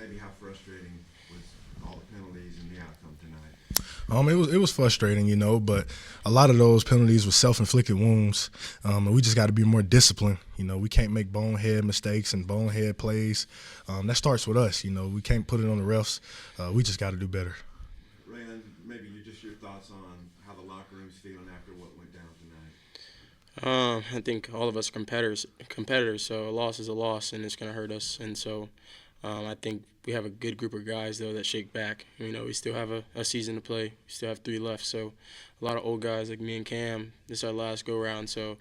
maybe how frustrating was all the penalties and the outcome tonight? It was frustrating, but a lot of those penalties were self-inflicted wounds, and we just got to be more disciplined. We can't make bonehead mistakes and bonehead plays. That starts with us. We can't put it on the refs. We just got to do better. Raylen, maybe just your thoughts on how the locker room's feeling after what went down tonight. I think all of us are competitors. So a loss is a loss, and it's going to hurt us. And so I think we have a good group of guys, though, that shake back. We still have a season to play. We still have 3 left. So a lot of old guys like me and Cam, this is our last go-round. So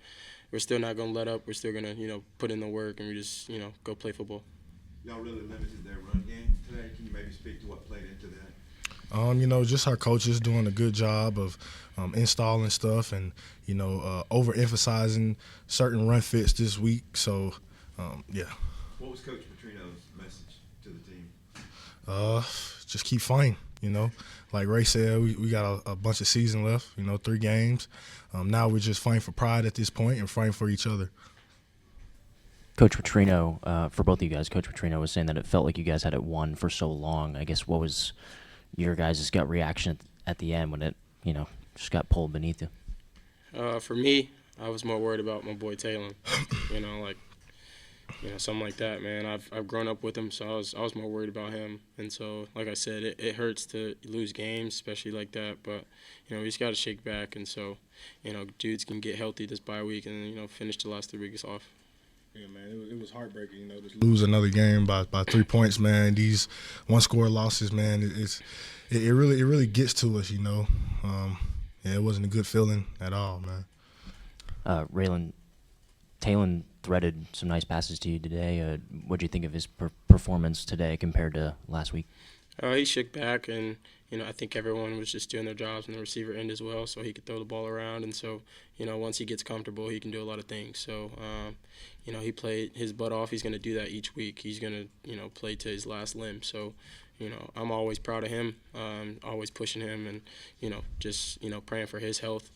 we're still not going to let up. We're still going to, put in the work, and we just, go play football. Y'all really limited their run game today. Can you maybe speak to what played into that? Just our coaches doing a good job of installing stuff and, overemphasizing certain run fits this week. So, yeah. What was Coach Petrino's message to the team? Just keep fighting, Like Ray said, we got a bunch of season left, 3 games. Now we're just fighting for pride at this point and fighting for each other. Coach Petrino, for both of you guys, Coach Petrino was saying that it felt like you guys had it won for so long. I guess what was your guys' gut reaction at the end when it, just got pulled beneath you? For me, I was more worried about my boy Taylor. Something like that, man. I've grown up with him, so I was more worried about him. And so, like I said, it hurts to lose games, especially like that. But we just got to shake back, and so dudes can get healthy this bye week and finish the last 3 weeks off. Yeah, man, it was heartbreaking, to lose another game by 3 points, man. These one-score losses, man, it really gets to us, it wasn't a good feeling at all, man. Raylen, Taylor threaded some nice passes to you today. What do you think of his performance today compared to last week? He shook back, and I think everyone was just doing their jobs on the receiver end as well, so he could throw the ball around. And so, once he gets comfortable, he can do a lot of things. So, he played his butt off. He's going to do that each week. He's going to, play to his last limb. So, I'm always proud of him, always pushing him, and just praying for his health,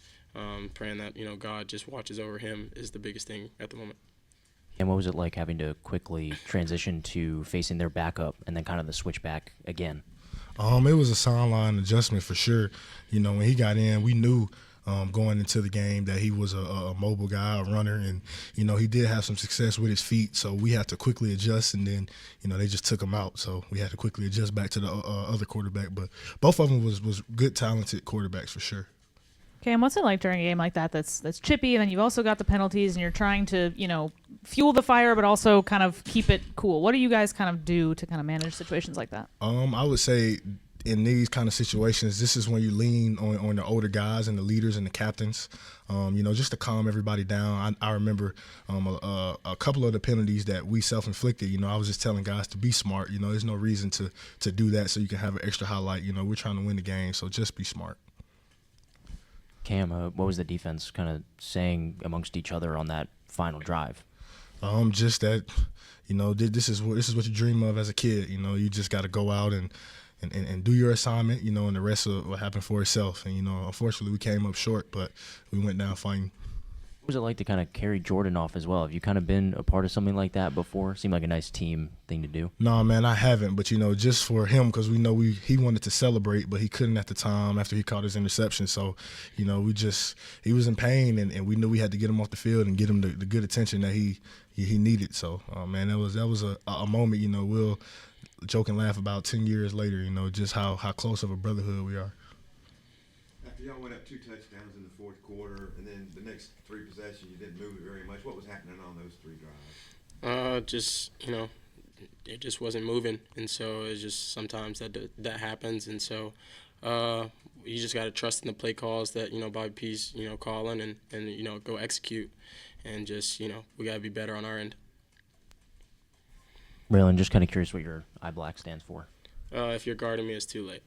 praying that God just watches over him is the biggest thing at the moment. And what was it like having to quickly transition to facing their backup and then kind of the switch back again? It was a sideline adjustment for sure. When he got in, we knew going into the game that he was a mobile guy, a runner, and, he did have some success with his feet, so we had to quickly adjust, and then, they just took him out, so we had to quickly adjust back to the other quarterback. But both of them was good, talented quarterbacks for sure. Cam, what's it like during a game like that that's chippy, and then you've also got the penalties, and you're trying to, fuel the fire but also kind of keep it cool? What do you guys kind of do to kind of manage situations like that? I would say in these kind of situations, this is when you lean on the older guys and the leaders and the captains, just to calm everybody down. I remember a couple of the penalties that we self-inflicted. I was just telling guys to be smart. There's no reason to do that so you can have an extra highlight. We're trying to win the game, so just be smart. Cam, what was the defense kind of saying amongst each other on that final drive? Just that, this is what you dream of as a kid. You just got to go out and do your assignment, and the rest of what happened for itself. And, unfortunately we came up short, but we went down fighting. What was it like to kind of carry Jordan off as well? Have you kind of been a part of something like that before? Seemed like a nice team thing to do. No, man, I haven't. But, just for him, because we know he wanted to celebrate, but he couldn't at the time after he caught his interception. So, he was in pain, and we knew we had to get him off the field and get him the good attention that he needed. So, man, that was a moment, we'll joke and laugh about 10 years later, just how close of a brotherhood we are. After y'all went up 2 touchdowns in the fourth quarter, and then the next 3 possessions, you didn't move it very much. What was happening on those 3 drives? It just wasn't moving, and so it's just sometimes that happens, and so you just got to trust in the play calls that Bobby P's calling and go execute, and just we got to be better on our end. Raylen, just kind of curious what your I-Black stands for. If you're guarding me, it's too late.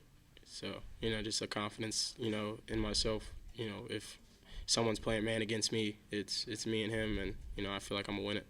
So, just a confidence, in myself. If someone's playing man against me, it's me and him, and, I feel like I'm going to win it.